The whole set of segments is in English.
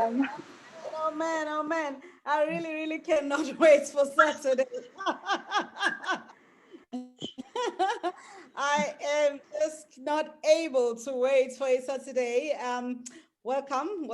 Oh man, oh man. I really, really cannot wait for Saturday. I am just not able to wait for a Saturday. Welcome,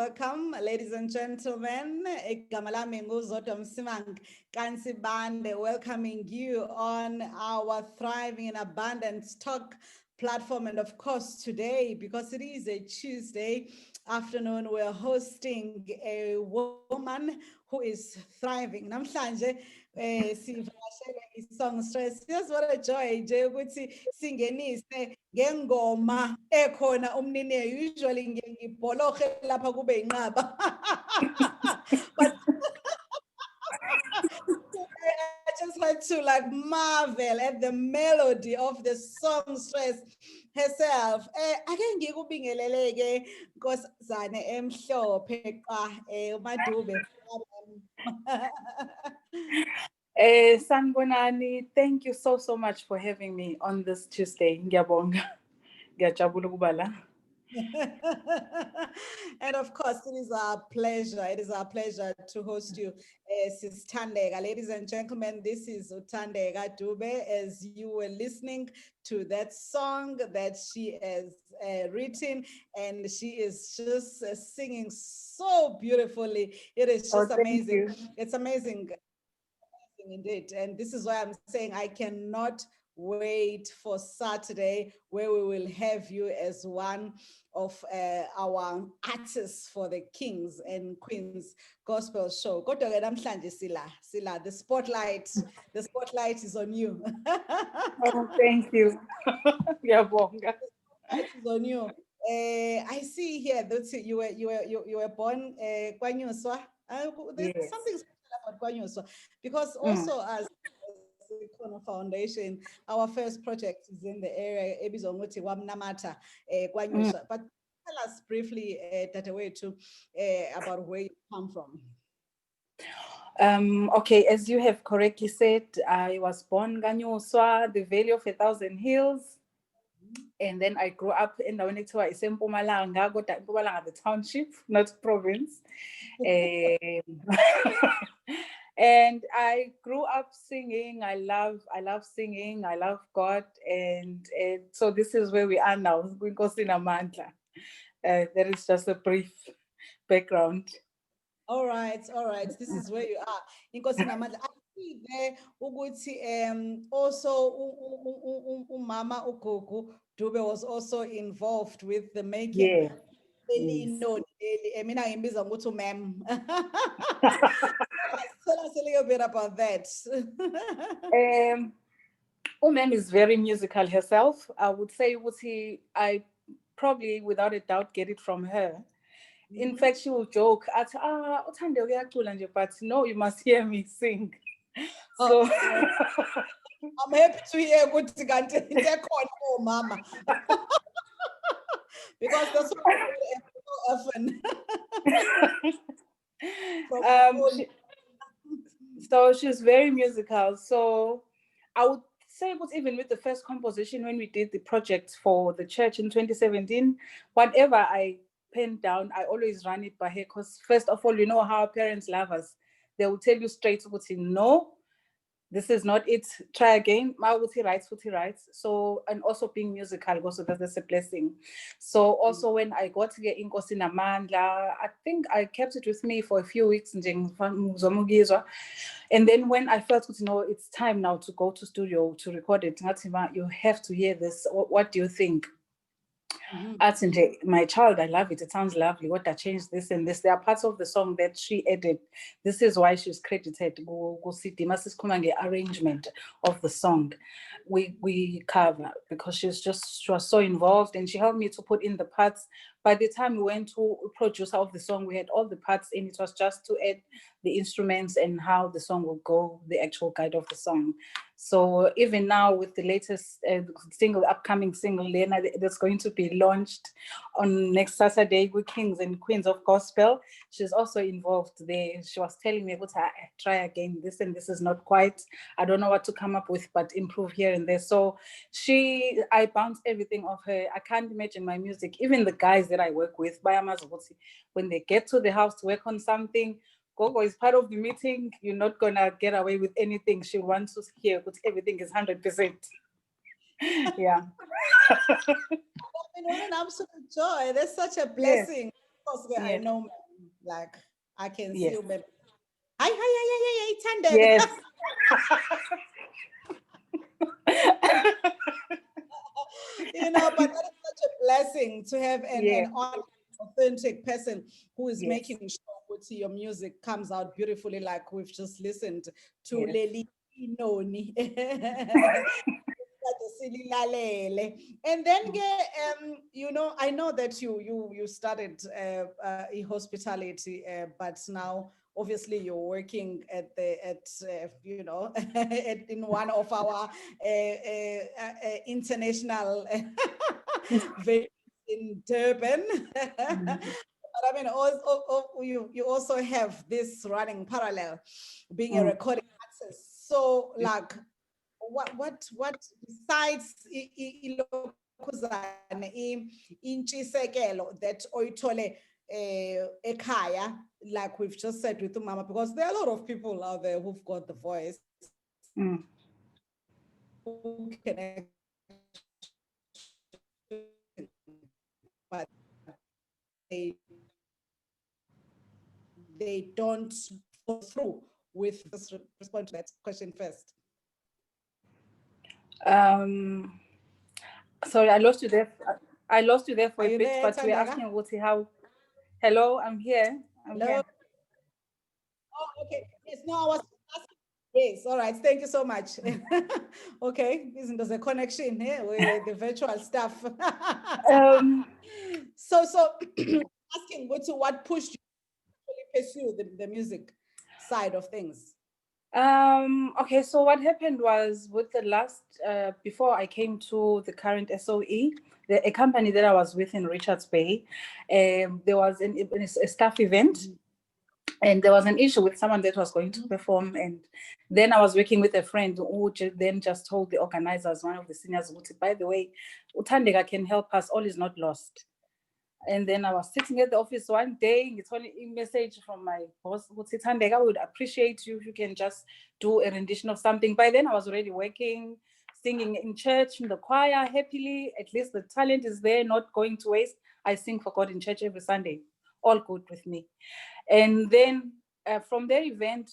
ladies and gentlemen. Igama lami nguZodwa Msimang Kansibande, welcoming you on our Thriving in Abundance Talk platform. And of course, today, because it is a Tuesday afternoon, we're hosting a woman who is thriving. Namhlanje sivakashele i-songstress. Just what a joy nje ukuthi singenise ngengoma ekhona umnini. Usually ngibholohe lapha kube inqaba. But I just had to like marvel at the melody of the songstress herself. Ake ngikubingelele-ke Nkosazane emhlophe qa uMadube. Sanbonani, thank you so much for having me on this Tuesday. Ngiyabonga. Ngiyajabula ukuba la. And of course, it is our pleasure. It is our pleasure to host you, Sis Thandeka. Ladies and gentlemen, this is THANDEKA DUBE. As you were listening to that song that she has written, and she is just singing so beautifully. It is just amazing. It's amazing. Indeed. And this is why I'm saying I cannot wait for Saturday, where we will have you as one of our artists for the Kings and Queens Gospel Show. Kodwa-ke namhlanje sila, the spotlight is on you. Oh, thank you. Ngiyabonga. It is on you. I see here that you were born KwaNyuswa. There's something about KwaNyuswa, because also as the Econo Foundation, our first project is in the area ebizwa ngokuthi Wamnamata KwaNyuswa. But tell us briefly, Dadewethu, about where you come from. Okay, as you have correctly said, I was born KwaNyuswa, the Valley of 1,000 Hills. And then I grew up in the Mpumalanga, the township, not province. And I grew up singing. I love singing. I love God. And so this is where we are now. That is just a brief background. All right. This is where you are. I see there ukuthi also Mama Ugogo Dube was also involved with the making. Yes. Mina ngimbiza ngokuthi ma'am. Tell us a little bit about that. Ma'am is very musical herself. I would say I probably without a doubt get it from her. In fact, she will joke at but no, you must hear me sing. So I'm happy to hear good oh mama. Because that's what often. So she's very musical. So I would say, even with the first composition, when we did the project for the church in 2017, whatever I pen down, I always run it by her, because first of all, you know how our parents love us. They will tell you straight, no, this is not it, try again. He writes. So, and also being musical, also that's a blessing. So also when I got to get Inkosi Namandla, I think I kept it with me for a few weeks. And then when I felt, it's time now to go to studio to record it, you have to hear this. What do you think? My child, I love it. It sounds lovely. What I changed this and this. There are parts of the song that she added. This is why she's credited. Arrangement of the song we cover, because she was so involved, and she helped me to put in the parts. By the time we went to producer of the song, we had all the parts in. It was just to add the instruments and how the song will go, the actual guide of the song. So even now with the latest upcoming single, Lena, that's going to be launched on next Saturday with Kings and Queens of Gospel, she's also involved there. She was telling me, try again, this and this is not quite, I don't know what to come up with, but improve here and there. So I bounce everything off her. I can't imagine my music. Even the guys that I work with, when they get to the house to work on something, Gogo is part of the meeting. You're not gonna get away with anything. She wants to hear, but everything is 100%. Yeah. What an absolute joy. That's such a blessing. Because I know, like, I can see you, but hi, Tande. Yes. But that is such a blessing to have an authentic person who is making sure your music comes out beautifully, like we've just listened to Leli Inoni. And then I know that you started hospitality, but now obviously you're working in one of our international venues in Durban. But I mean, you also have this running parallel, being a recording artist. So, like, what besides that oyithole ekhaya, like we've just said with Mama, because there are a lot of people out there who've got the voice, who can, but they don't go through with this. Respond to that question first. Sorry, I lost you there. I lost you there for a bit, but we're asking Wuti how. Hello, I'm here. Hello. Here. Oh, okay. Yes, no, I was asking. Yes, all right. Thank you so much. Okay, isn't there a connection here with the virtual stuff? So asking Wuti, what pushed you to pursue the music side of things? Okay, so what happened was with the last, before I came to the current SOE, a company that I was with in Richards Bay, there was a staff event, and there was an issue with someone that was going to perform. And then I was working with a friend who then just told the organizers, one of the seniors, by the way, Thandeka can help us, all is not lost. And then I was sitting at the office one day, it's only a message from my boss, Thandeka, I would appreciate you if you can just do a rendition of something. By then I was already working, singing in church, in the choir, happily. At least the talent is there, not going to waste. I sing for God in church every Sunday. All good with me. And then from their event,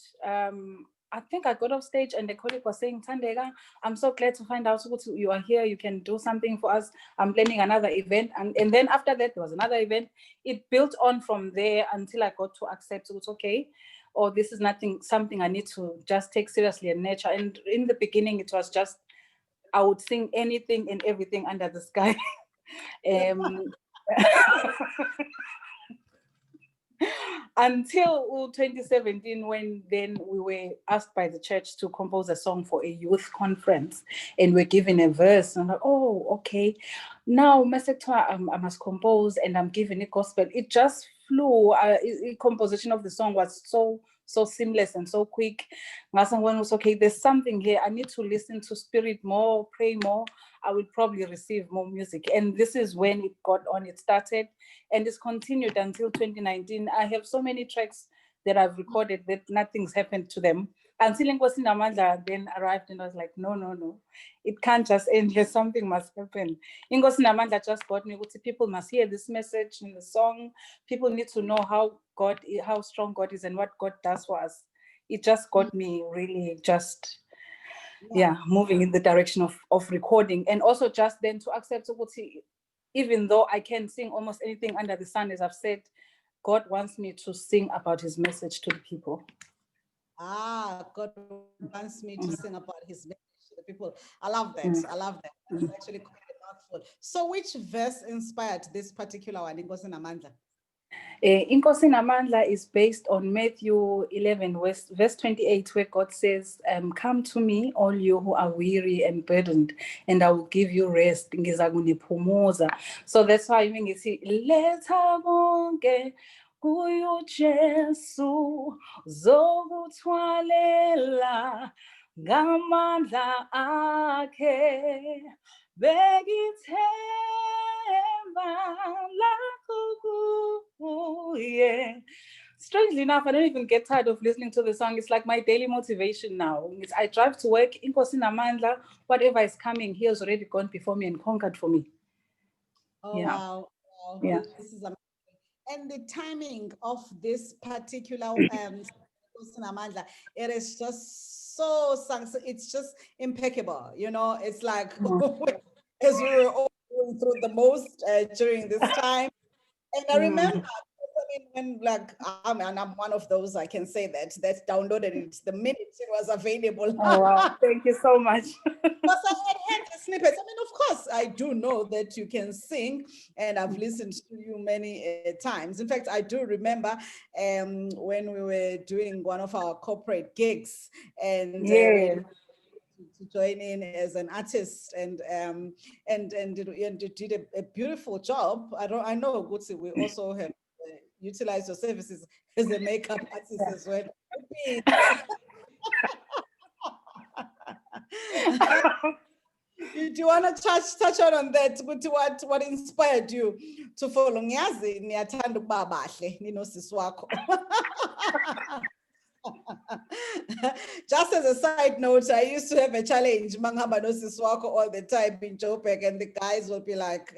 I think I got off stage and the colleague was saying, Thandeka, I'm so glad to find out you are here. You can do something for us. I'm planning another event. And then after that, there was another event. It built on from there until I got to accept it was okay. Or this is something I need to just take seriously and nurture. And in the beginning, it was just, I would sing anything and everything under the sky. Until 2017, when then we were asked by the church to compose a song for a youth conference, and we're given a verse. And I'm like, oh, okay. Now, I must compose, and I'm given a gospel. It just flew. Composition of the song was so seamless and so quick. Someone was okay, there's something here. I need to listen to spirit more, pray more. I will probably receive more music. And this is when it got on, it started, and it's continued until 2019. I have so many tracks that I've recorded that nothing's happened to them. Until Nkosi Namandla then arrived, and I was like, no, it can't just end here, something must happen. Nkosi Namandla just got me, people must hear this message in the song. People need to know how strong God is and what God does for us. It just got me really just, moving in the direction of recording. And also just then to accept, even though I can sing almost anything under the sun, as I've said, God wants me to sing about his message to the people. God wants me to sing about his message to the people. I love that. I love that. It's actually quite a mouthful. So which verse inspired this particular one, Nkosi Namandla? Inkosi Namandla is based on Matthew 11, verse 28, where God says, come to me, all you who are weary and burdened, and I will give you rest. So that's why even you see, letha bonke kuyo Jesu zokuthwalela ngamandla akhe bekithemba lakho kuye. Strangely enough, I don't even get tired of listening to the song. It's like my daily motivation now. I drive to work, Inkosi Namandla, whatever is coming, he has already gone before me and conquered for me. Oh, Yeah. wow. Yeah. This is amazing. And the timing of this particular Amandla, it is just it's just impeccable. You know, it's like as we were all going through the most during this time. And I remember, I mean, when like I'm one of those, I can say that downloaded it the minute it was available. Oh, wow. Thank you so much. Because I had heard the snippets. I mean, of course, I do know that you can sing, and I've listened to you many times. In fact, I do remember when we were doing one of our corporate gigs, and Yeah. to join in as an artist, and you did a beautiful job. I know, Gutsi, we also have utilized your services as a makeup artist as well. Do you want to touch on that? What inspired you to follow? Ngiyazi niyathanda ukuba bahle ninosisi wakho. Just as a side note, I used to have a challenge, mangihamba nosisi wakho all the time in Joburg, and the guys will be like,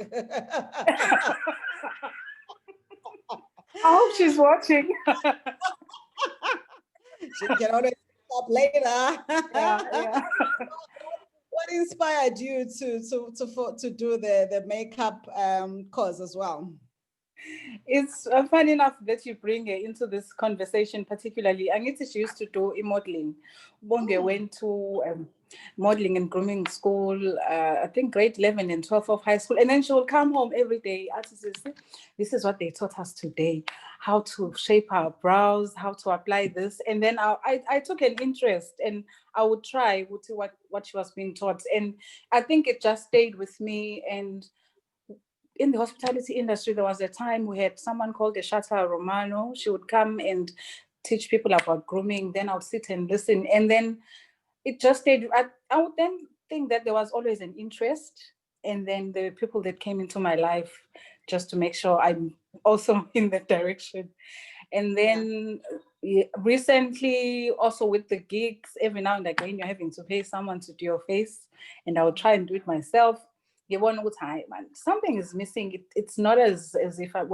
I hope she's watching. She can always stop later. Yeah. What inspired you to do the makeup course as well? It's fun enough that you bring her into this conversation, particularly. Angithi, she used to do modeling. Bonge went to modeling and grooming school, I think grade 11 and 12 of high school. And then she will come home every day. This is what they taught us today, how to shape our brows, how to apply this. And then I took an interest, and I would try what she was being taught. And I think it just stayed with me. And in the hospitality industry, there was a time we had someone called Eshata Romano. She would come and teach people about grooming. Then I would sit and listen. And then it just stayed. I would then think that there was always an interest. And then the people that came into my life just to make sure I'm also in that direction. And then recently, also with the gigs, every now and again, you're having to pay someone to do your face. And I would try and do it myself. Something is missing. It's not as if I've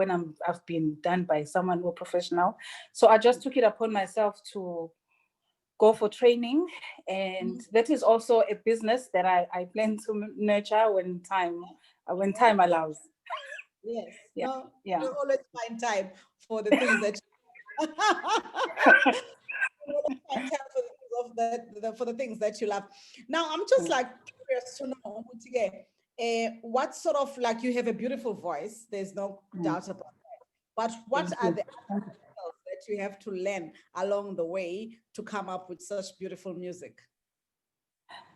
been done by someone more professional. So I just took it upon myself to go for training, and that is also a business that I plan to nurture when time allows. Yes. Yeah. No, Yeah. you always find time for the things that for the things that you love. Now, I'm just like curious to know, what sort of, like, you have a beautiful voice. There's no doubt about that. But what are the other skills that you have to learn along the way to come up with such beautiful music?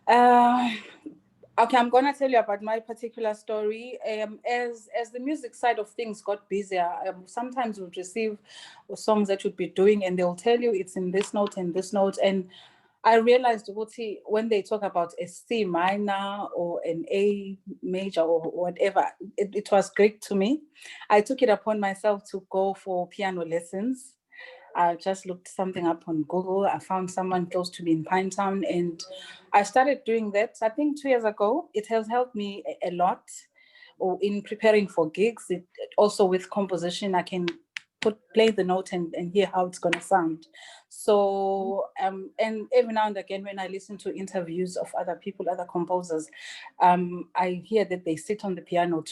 Okay, I'm gonna tell you about my particular story. As the music side of things got busier, sometimes we'll receive songs that you'd be doing, and they'll tell you it's in this note and this note. And I realized when they talk about a C minor or an A major or whatever, it was Greek to me. I took it upon myself to go for piano lessons. I just looked something up on Google. I found someone close to me in Pinetown, and I started doing that, I think 2 years ago. It has helped me a lot in preparing for gigs. Also with composition, I can play the note and hear how it's going to sound. So, and every now and again, when I listen to interviews of other people, other composers, I hear that they sit on the piano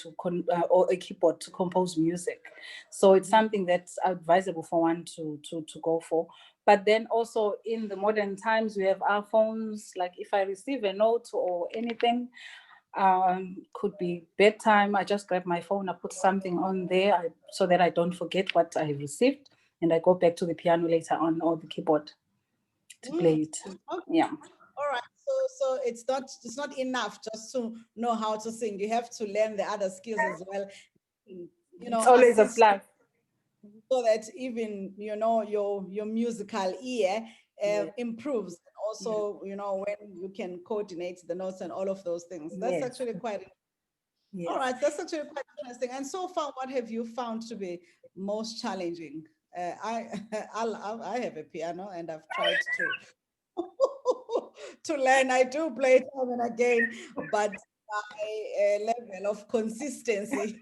or a keyboard to compose music. So it's something that's advisable for one to go for. But then also in the modern times, we have our phones. Like if I receive a note or anything, Could be bedtime. I just grab my phone, I put something on there so that I don't forget what I received, and I go back to the piano later on, or the keyboard, to play it. Okay. Yeah. All right. So it's not enough just to know how to sing. You have to learn the other skills as well. It's always a plus. So that even your musical ear improves. Also, when you can coordinate the notes and all of those things. That's actually quite. Yes. All right, that's actually quite interesting. And so far, what have you found to be most challenging? I have a piano and I've tried to learn. I do play time and again, but my level of consistency.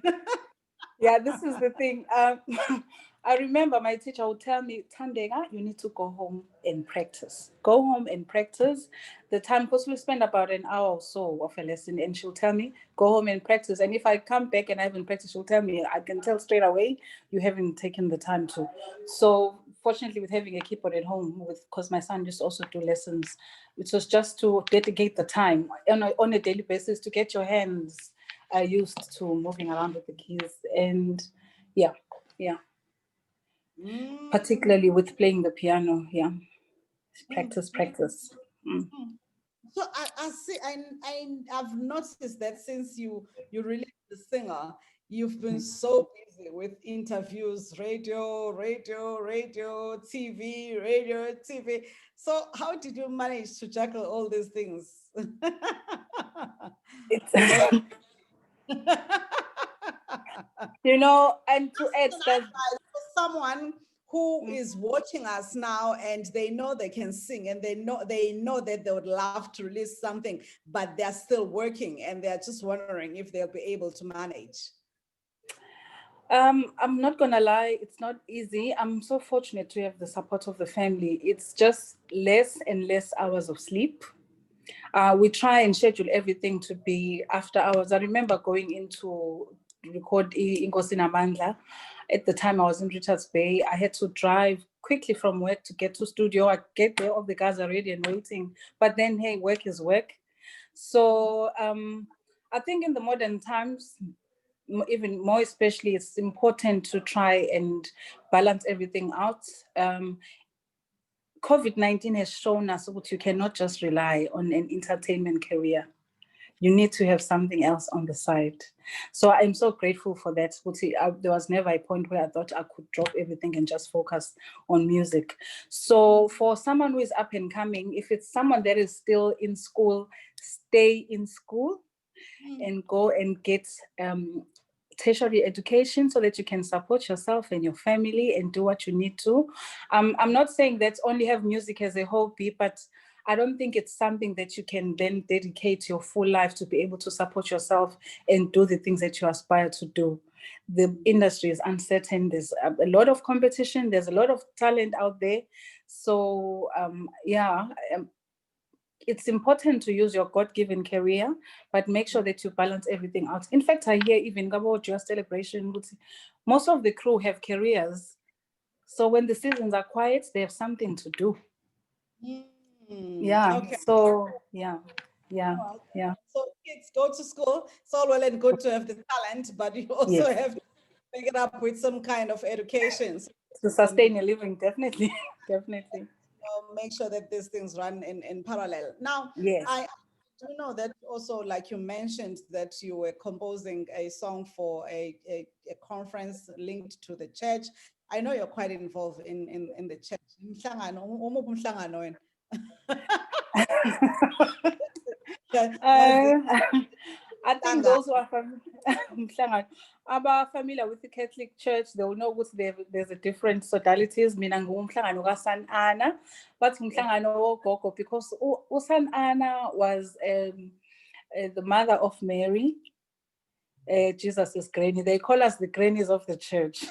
Yeah, this is the thing. I remember my teacher would tell me, Thandeka, you need to go home and practice. Go home and practice. The time, because we spend about an hour or so of a lesson, and she'll tell me, go home and practice. And if I come back and I haven't practiced, she'll tell me, I can tell straight away, you haven't taken the time to. So fortunately, with having a keyboard at home, because my son used to also do lessons, it was just to dedicate the time on a daily basis to get your hands used to moving around with the keys. And yeah. Particularly with playing the piano, practice. So I see, I've noticed that since you released the singer, you've been so busy with interviews, radio, TV. So how did you manage to juggle all these things? It's and to add that, someone who is watching us now and they know they can sing and they know that they would love to release something, but they're still working and they're just wondering if they'll be able to manage. I'm not gonna lie, it's not easy. I'm so fortunate to have the support of the family. It's just less and less hours of sleep. We try and schedule everything to be after hours. I remember going into record Inkosi Namandla. At the time I was in Richards Bay. I had to drive quickly from work to get to studio. I get there, all the guys are ready and waiting. But then, hey, work is work. So I think in the modern times, even more especially, it's important to try and balance everything out. COVID-19 has shown us that you cannot just rely on an entertainment career. You need to have something else on the side. So I'm so grateful for that. There was never a point where I thought I could drop everything and just focus on music. So for someone who is up and coming, if it's someone that is still in school, stay in school and go and get tertiary education so that you can support yourself and your family and do what you need to. I'm not saying that only have music as a hobby, but I don't think it's something that you can then dedicate your full life to be able to support yourself and do the things that you aspire to do. The industry is uncertain. There's a lot of competition. There's a lot of talent out there. So it's important to use your God-given career, but make sure that you balance everything out. In fact, I hear even about your celebration, most of the crew have careers. So when the seasons are quiet, they have something to do. Yeah. Okay. So yeah. So kids go to school. It's all well and good to have the talent, but you also have to pick it up with some kind of education. To sustain a living, definitely. Make sure that these things run in parallel. Now, I do know that also, like you mentioned, that you were composing a song for a conference linked to the church. I know you're quite involved in the church. I think those who are familiar with the Catholic Church, they will know what there's a different modalities. Mina ngumhlangano kaSan Anna, but ngumhlangano wogogo because uSan Anna was the mother of Mary, Jesus' granny. They call us the grannies of the church.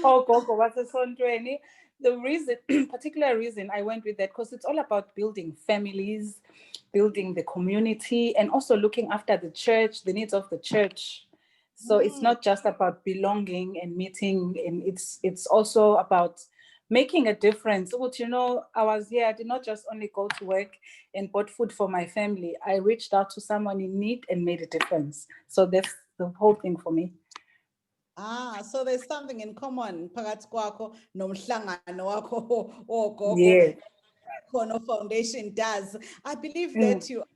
Oh, Gogo, what's a son 20? The reason, particular reason I went with that, because it's all about building families, building the community, and also looking after the church, the needs of the church. So it's not just about belonging and meeting, and it's also about making a difference. But you know, I was here, I did not just only go to work and bought food for my family. I reached out to someone in need and made a difference. So that's the whole thing for me. So there's something in common phakathi kwakho nomhlangano wakho wogogo. Yeah. Econo Foundation does. I believe Mm. that you are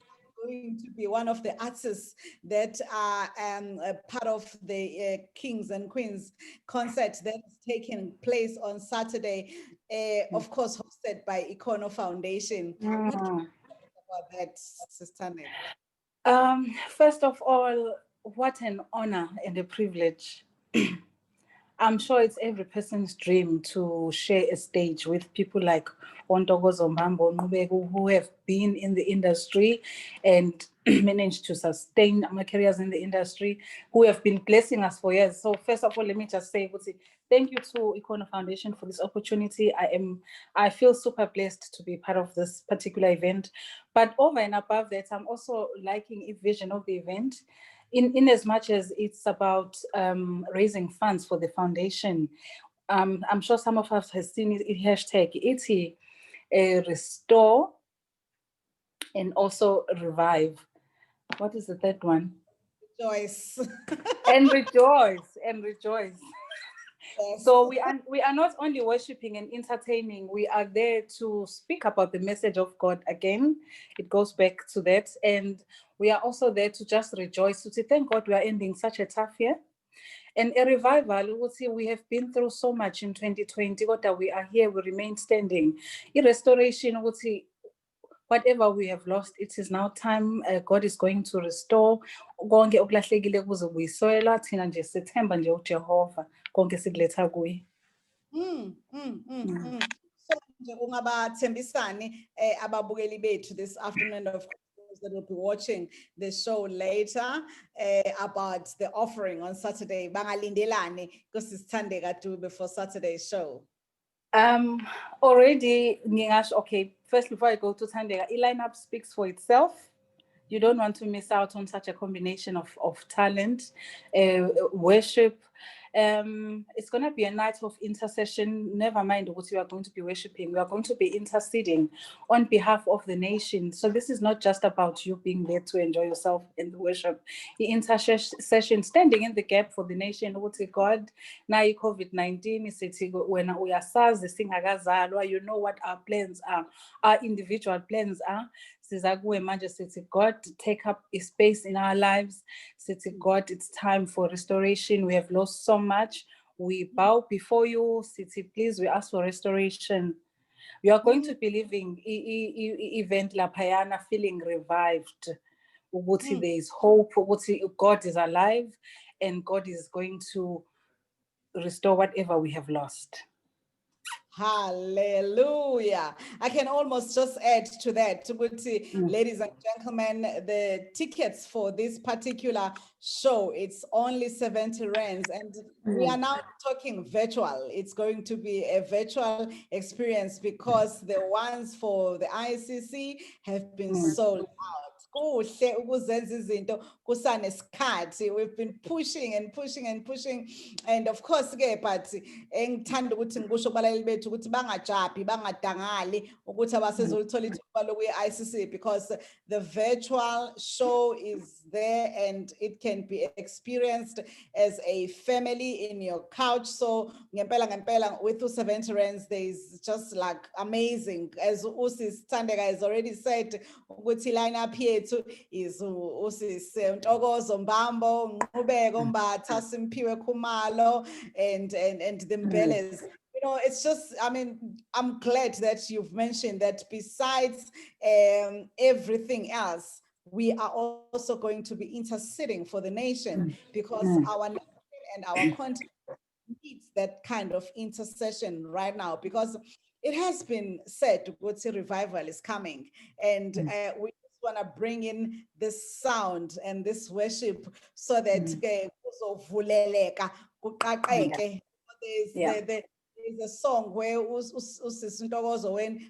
going to be one of the artists that are a part of the Kings and Queens concert that is taking place on Saturday, of course, hosted by Econo Foundation. What can you say about that, Sister Neg? First of all, what an honor and a privilege. I'm sure it's every person's dream to share a stage with people like Ontokozo Mbambo Nqubeko, who have been in the industry and managed to sustain our careers in the industry, who have been blessing us for years. So first of all, let me just say, thank you to Econo Foundation for this opportunity. I feel super blessed to be part of this particular event. But over and above that, I'm also liking a vision of the event. In as much as it's about raising funds for the foundation. I'm sure some of us have seen it, hashtag it's restore and also revive. What is the third one? Joyce. And rejoice, and rejoice. Yes. So we are not only worshiping and entertaining, we are there to speak about the message of God again. It goes back to that. And we are also there to just rejoice, to say, thank God we are ending such a tough year. And a revival, we'll see, we have been through so much in 2020, but we are here, we remain standing. In restoration, we'll see, whatever we have lost, it is now time. God is going to restore. Konke okulahlekile kuzobuyisela thina nje sithemba nje uJehova konke sikuletha kuye. So nje kungabathembisani ababukeli bethu this afternoon, of course, that will be watching the show later about the offering on Saturday. Bangalindelani kuSithandeka Dube for Saturday's show. Already, okay, first before I go to Thandeka, lineup speaks for itself. You don't want to miss out on such a combination of talent, worship. It's going to be a night of intercession. Never mind what you are going to be worshiping. We are going to be interceding on behalf of the nation. So this is not just about you being there to enjoy yourself in the worship. The intercession, standing in the gap for the nation. What God, now COVID-19 is when we are SARS, you know what our plans are, our individual plans are. God, take up a space in our lives. God, it's time for restoration. We have lost so much. We bow before you. Please, we ask for restoration. We are going to be living event La Payana feeling revived. There is hope. God is alive and God is going to restore whatever we have lost. Hallelujah. I can almost just add to that. Ladies and gentlemen, the tickets for this particular show, it's only 70 rands. And we are now talking virtual. It's going to be a virtual experience because the ones for the ICC have been sold out. We've been pushing and pushing and pushing, and of course but engithanda ukuthi ngikusho kubalaleli bethu ukuthi bangajabi bangadangali ukuthi abasezolithola ithuba lokuye-ICC, because the virtual show is there and it can be experienced as a family in your couch. So ngempela with 70 rands, there is just like amazing, as Usis Thandeka has already said, ukuthi line up here is Usis Ntokozo Mbambo, Nqubeko Mbatha, Simphiwe Khumalo, and the Mbeles. You know, it's just, I mean, I'm glad that you've mentioned that besides everything else, we are also going to be interceding for the nation, because our nation and our country needs that kind of intercession right now, because it has been said what revival is coming, and we just want to bring in this sound and this worship so that there's a song where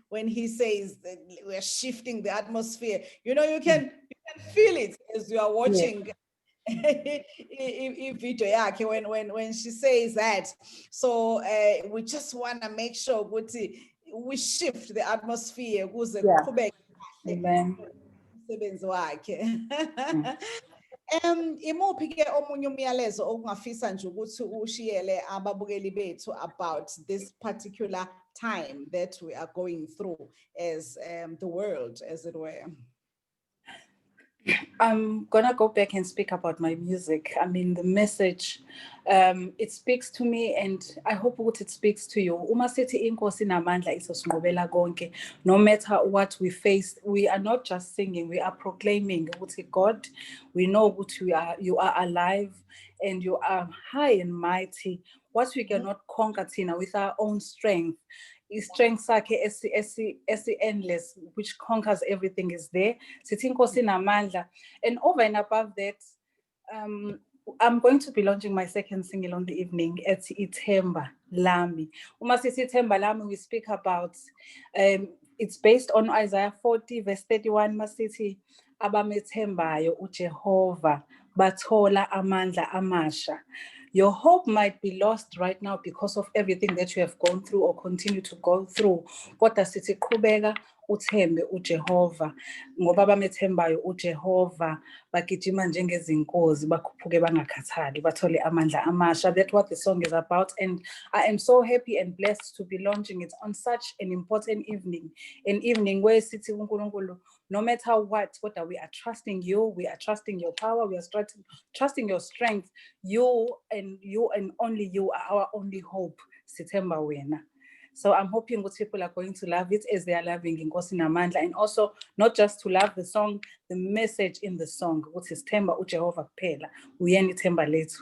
when he says that we're shifting the atmosphere, you know, you can feel it as you are watching video yakhe when she says that. So we just want to make sure we shift the atmosphere ukuze Yeah. kuqhubeke kahle Amen. umsebenzi wakhe. Imuphi ke omunye umyalezo okungafisa nje ukuthi ushiyele ababukeli bethu about this particular time that we are going through as the world, as it were? I'm gonna go back and speak about my music. I mean, the message, it speaks to me, and I hope what it speaks to you. Uma sithi inkosi namandla izosinqobela konke. No matter what we face, we are not just singing, we are proclaiming ukuthi God, we know what you are alive and you are high and mighty. What we cannot conquer, Tina, with our own strength. Strength sakhe endless, which conquers everything, is there. Sithi inkosi namandla. And over and above that, I'm going to be launching my second single on the evening at Ithemba Lami. Uma sithi Ithemba Lami, we speak about, it's based on Isaiah 40 verse 31, masithi abamethembayo uJehova bathola amandla amasha. Your hope might be lost right now because of everything that you have gone through or continue to go through. Kodwa sithi qhubeka uthembe uJehova, ngoba abamethembayo uJehova bagijima njengezinkozi bakhuphuke bangakhathali bathole amandla amasha. That's what the song is about, and I am so happy and blessed to be launching it on such an important evening, an evening where sithi uNkulunkulu, no matter what we are trusting you, we are trusting your power, we are trusting your strength. You and only you are our only hope. Sithemba wena. So I'm hoping what people are going to love it as they are loving Inkosi Namandla, and also not just to love the song, the message in the song, which is Themba uJehova kuphela, uyena ithemba lethu.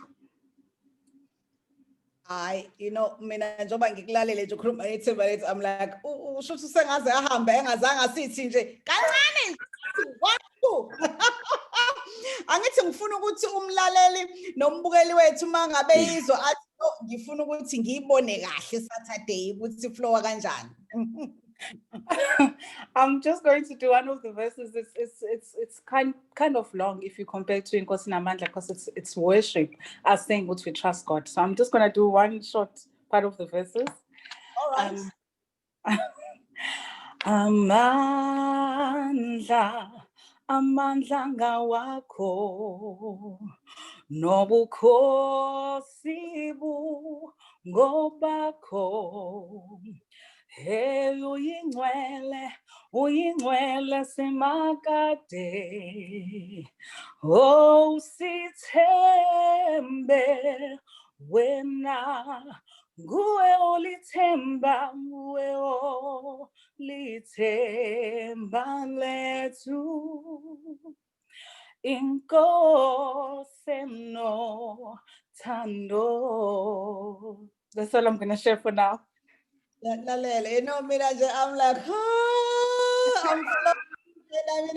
You know, mina njengoba ngikulalele nje ukhuluma ithemba lethu, I'm like, usho ukuthi sengaze ahambe engazange asithi nje kancane 1 2. Angithi ngifuna ukuthi umlaleli nombukeli wethu mangabe izwa athi ngifuna ukuthi ngiyibone kahle Saturday ukuthi flow kanjani. I'm just going to do one of the verses. It's kind of long if you compare to Inkosi Namandla, because it's worship, as saying what we trust God. So I'm just going to do one short part of the verses. All right. Amandla ngawakho nobukhosi bungobakho. Hey, uyingcwele semakade. Oh, sithembe wena, nguwe olithemba, nguwe olithemba lethu. Inkosi nothando. That's all I'm going to share for now. You know, I'm like,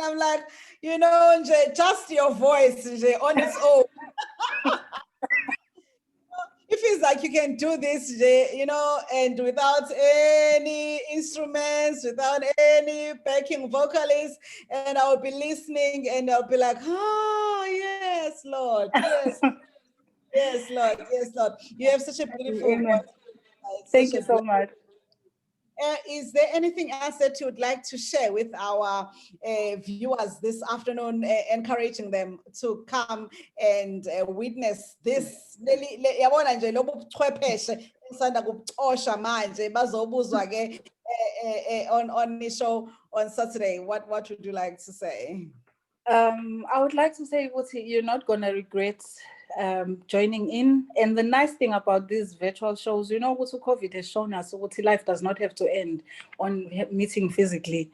I'm like, you know, just your voice on its own. It feels like you can do this, you know, and without any instruments, without any backing vocalists, and I'll be listening and I'll be like, yes, Lord, yes, yes, Lord, yes, Lord. You have such a beautiful voice. Thank you so much. Is there anything else that you would like to share with our viewers this afternoon, encouraging them to come and witness this? Yabona nje lobu buchwepheshe esanda kubuxosha manje bazobuzwa ke on the show on Saturday. What would you like to say? I would like to say, you're not going to regret joining in. And the nice thing about these virtual shows, you know, what COVID has shown us, what life does not have to end on meeting physically.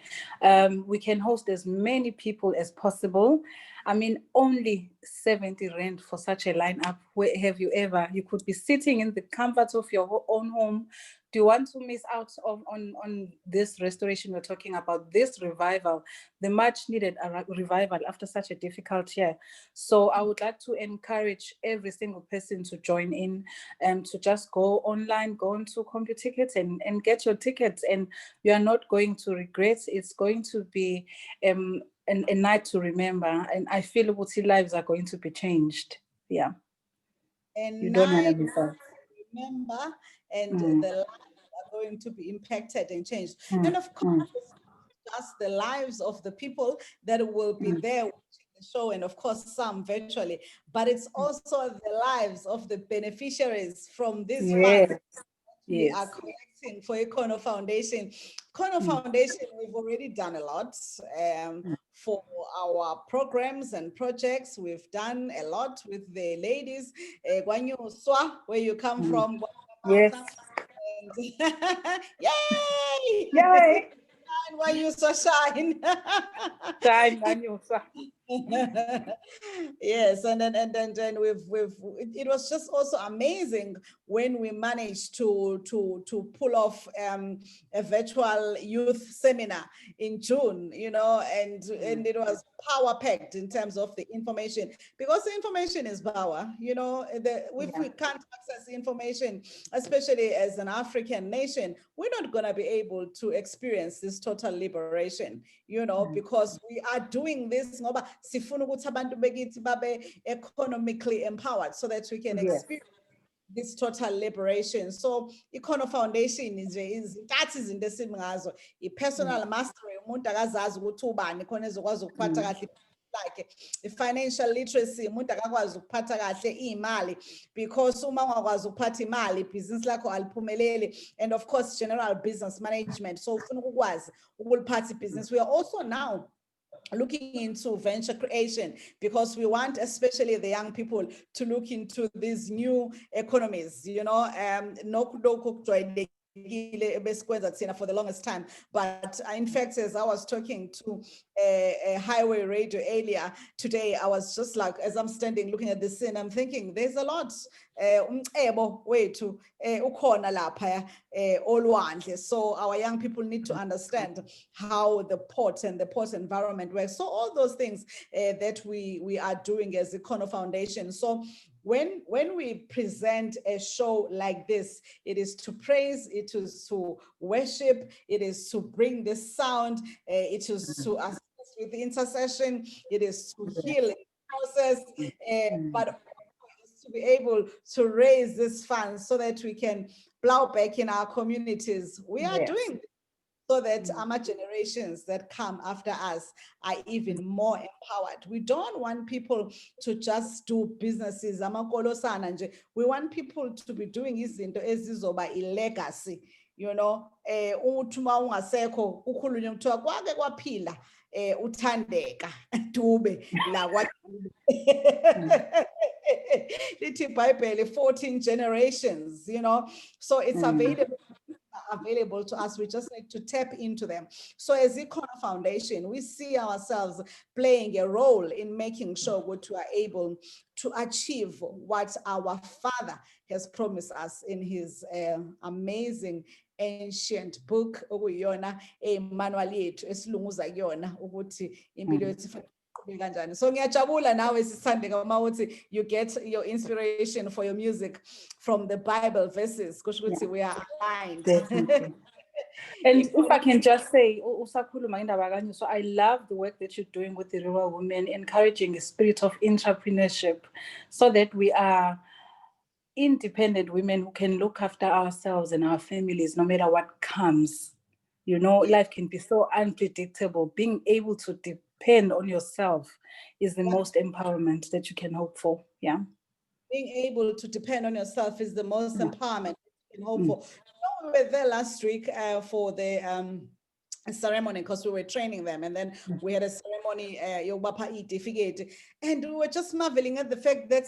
We can host as many people as possible. I mean, only 70 rand for such a lineup. Where have you ever? You could be sitting in the comfort of your own home. Do you want to miss out on this restoration we're talking about, this revival, the much needed revival after such a difficult year? So I would like to encourage every single person to join in and to just go online, go into CompuTickets and get your tickets, and you are not going to regret. It's going to be a night to remember, and I feel what lives are going to be changed. Yeah. And You don't want to night, miss out. remember, and Mm, the lives are going to be impacted and changed. mm, And of course, mm, just the lives of the people that will be mm. there watching the show, and of course, some virtually, but it's also the lives of the beneficiaries from these funds Yes, we are yes. collecting for Econo Foundation. Econo Mm, Foundation, we've already done a lot mm. for our programs and projects. We've done a lot with the ladies. Swa, where you come Mm. from. Yes. And yay! Yay! And when you so shine. Time, Manyosa. Yes, and then we've it was just also amazing when we managed to pull off a virtual youth seminar in June, and it was power packed in terms of the information, because the information is power. If we can't access information, especially as an African nation, we're not going to be able to experience this total liberation, because we are doing this ngoba sifuna ukuthi abantu bekithi babe economically empowered so that we can Yes. experience this total liberation. So Econo Foundation is that is in the same ngazo. I-personal mastery, umuntu akazazi ukuthi ubani khona ezokwazi ukuphatha kahle like i-financial literacy, umuntu akakwazi ukuphatha kahle imali, because uma ungakwazi ukuphatha imali ibhizinisi lakho aliphumeleli, and of course general business management. So ufuna ukwazi ukuliphatha ibhizinisi. We are also now looking into venture creation, because we want especially the young people to look into these new economies, for the longest time. But in fact, as I was talking to a highway radio earlier today, I was just like, as I'm standing looking at the scene, I'm thinking there's a lot so our young people need to understand how the port and the port environment works. So all those things that we are doing as Econo Foundation. So when we present a show like this, it is to praise, it is to worship, it is to bring the sound, it is to assist with the intercession, it is to heal the process, but to be able to raise this funds so that we can plow back in our communities. We are doing this so that our generations that come after us are even more empowered. We don't want people to just do businesses. We want people to be doing izinto ezizoba legacy. Uthuma ungasekho ukhulunywe kuthiwa kwake kwaphila uThandeka Dube la kwaDube. Lithi iBhayibheli 14 generations, so it's available to us. We just need to tap into them. So as Econo Foundation, we see ourselves playing a role in making sure that we are able to achieve what our Father has promised us in his amazing ancient book, okuyiyona manual yethu esilunguza kuyona ukuthi impilo yethu so ngiyajabula nawe sithandeka uma uthi you get your inspiration for your music from the Bible verses, kusho ukuthi we are aligned. Definitely. And if I can just say, so I love the work that you're doing with the rural women, encouraging a spirit of entrepreneurship so that we are independent women who can look after ourselves and our families no matter what comes. Life can be so unpredictable. Being able to depend on yourself is the most empowerment that you can hope for. Yeah. Being able to depend on yourself is the most empowerment you can hope for. We were there last week for the ceremony, because we were training them, and then we had a ceremony and we were just marveling at the fact that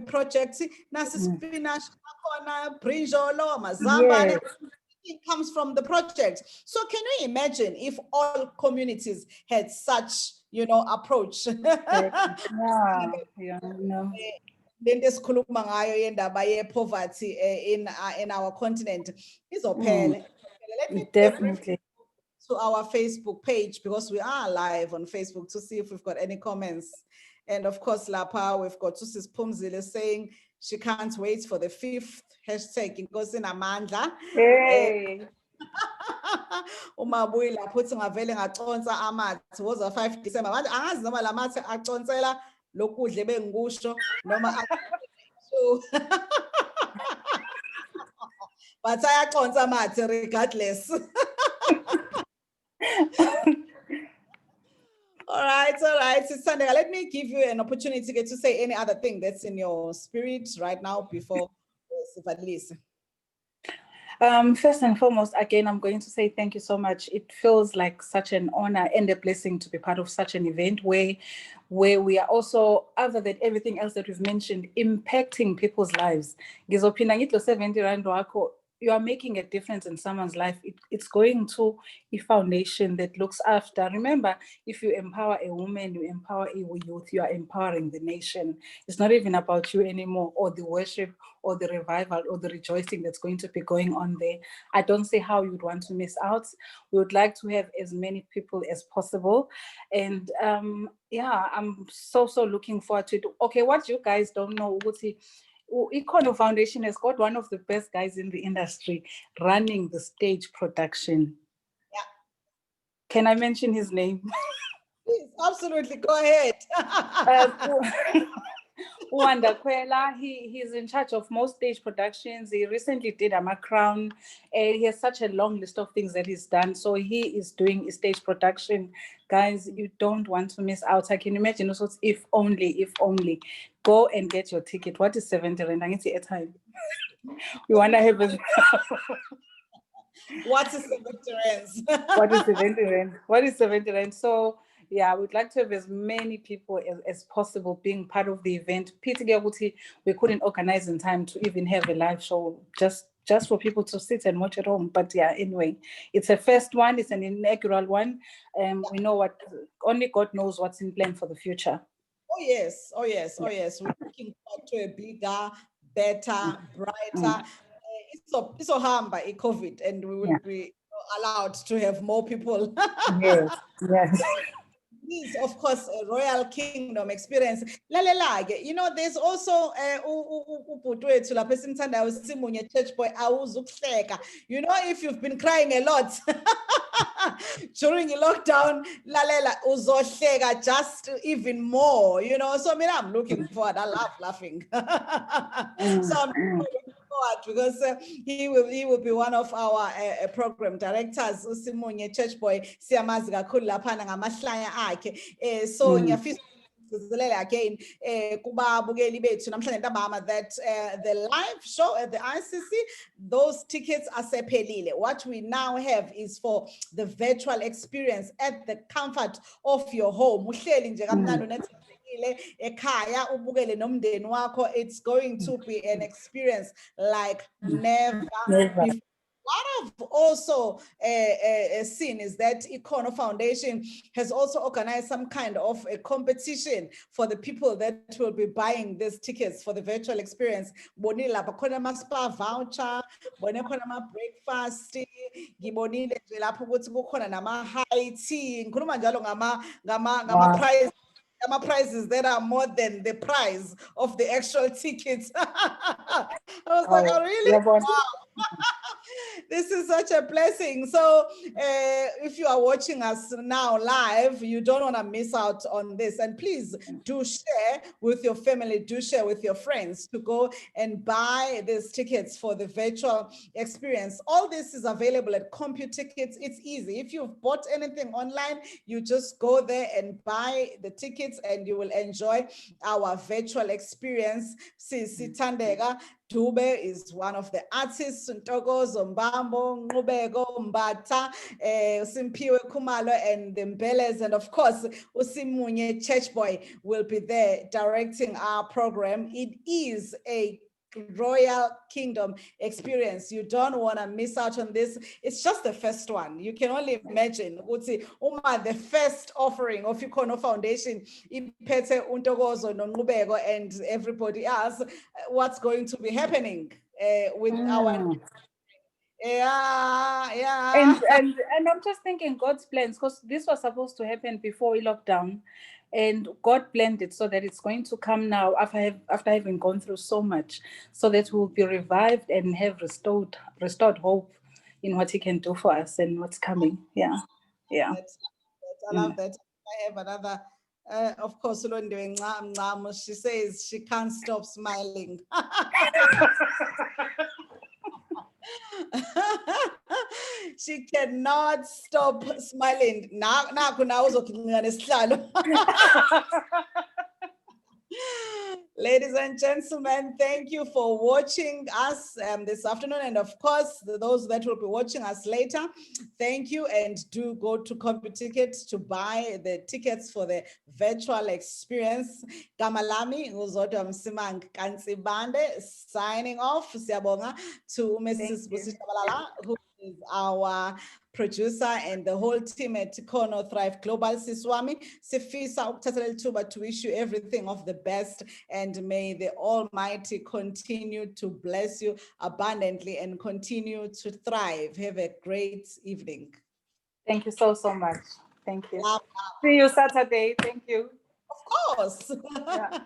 projects spinach, brinjolo, mazambane, it comes from the project. So can you imagine if all communities had such approach? Then esikhuluma ngayo yendaba ye-poverty in our continent izophela. Let me definitely to our Facebook page, because we are live on Facebook, to see if we've got any comments. And of course, Lapa, we've got Tusis Pumzile saying she can't wait for the 5th hashtag Inkosi Namandla. Hey. Uma buyi lapho uthi ngavele ngaconsa amathi woza 5 December manje angazi noma lamathi aconsela lokudle bengikusho noma but ayaconsa amathi regardless. All right. Thandeka, let me give you an opportunity to say any other thing that's in your spirit right now before Sivadlise. First and foremost, again, I'm going to say thank you so much. It feels like such an honor and a blessing to be part of such an event where we are also, other than everything else that we've mentioned, impacting people's lives. Ngizophinda ngithi lo 70 rand wakho, you are making a difference in someone's life. It's going to a foundation that looks after. Remember, if you empower a woman, you empower a youth, you are empowering the nation. It's not even about you anymore, or the worship, or the revival, or the rejoicing that's going to be going on there. I don't see how you'd want to miss out. We would like to have as many people as possible. And yeah, I'm so looking forward to it. Okay, what you guys don't know, Econo Foundation has got one of the best guys in the industry running the stage production. Yeah. Can I mention his name? Please, absolutely, go ahead. Wanda Kwela, he's in charge of most stage productions. He recently did a Crown. He has such a long list of things that he's done. So he is doing a stage production. Guys, you don't want to miss out. I can imagine also if only. Go and get your ticket. What is 70 rand? I need to time. We want to have a... What is 70 rand? What is 70 rand? What is 70 rand? So yeah, we'd like to have as many people as possible being part of the event. Peter Gabuti, we couldn't organize in time to even have a live show just for people to sit and watch at home. But yeah, anyway, it's a first one. It's an inaugural one. We know what, only God knows what's in plan for the future. Oh yes. We're looking forward to a bigger, better, brighter. It's so harmed by COVID, and we will be allowed to have more people. Yes. Is of course a royal kingdom experience. You know, there's also church boy. You know, if you've been crying a lot during the lockdown, lalela uzohleka just even more, you know. So I mean, I'm looking forward. I love laughing. So I'm looking forward because he will be one of our program directors. Usimunye church boy siyamazi kakhulu laphana ngamahlaya akhe. So ngiyafisa again kubabukeli bethu namhlanje ntambama that the live show at the ICC, those tickets are sephelile. What we now have is for the virtual experience at the comfort of your home. Uhleli nje kamnandi unethekile ekhaya ubukele nomndeni wakho. It's going to be an experience like never before. What I've also seen is that Econo Foundation has also organized some kind of a competition for the people that will be buying these tickets for the virtual experience. Bonila bakhona ama spa voucher, bone khona ama breakfast, ngibonile nje lapho ukuthi kukhona nama high tea, ngikhuluma njalo ngama prize. Prizes that are more than the price of the actual tickets. I was like, oh really? Wow. This is such a blessing. So if you are watching us now live, you don't want to miss out on this. And please do share with your family, do share with your friends to go and buy these tickets for the virtual experience. All this is available at CompuTickets. It's easy. If you've bought anything online, you just go there and buy the tickets and you will enjoy our virtual experience. THANDEKA DUBE is one of the artists, Ntokozo Mbambo, Nqubeko Mbatha, Simpiwe Khumalo, and the Mbeles, and of course, Usimunye Church Boy will be there directing our program. It is a royal kingdom experience. You don't want to miss out on this. It's just the first one. You can only imagine the first offering of Econo Foundation, Iphethe Untokozo noNqubeko and everybody else, what's going to be happening with our and I'm just thinking God's plans, because this was supposed to happen before lockdown, and God planned it so that it's going to come now after having gone through so much, so that we'll be revived and have restored hope in what he can do for us and what's coming. Yeah. I love that. I have another, of course, she says she can't stop smiling. She cannot stop smiling. Ladies and gentlemen, thank you for watching us this afternoon. And of course, those that will be watching us later, thank you. And do go to CompuTicket to buy the tickets for the virtual experience. Kamalami, Uzodwa Msimang Kansibande, signing off. Siyabonga to Mrs. Busishabalala, who is our producer and the whole team at Econo Thrive Global. Siswami, Sifisa ukuthathela ithuba to wish you everything of the best, and may the Almighty continue to bless you abundantly and continue to thrive. Have a great evening. Thank you so much. Thank you. See you Saturday. Thank you. Of course. Yeah.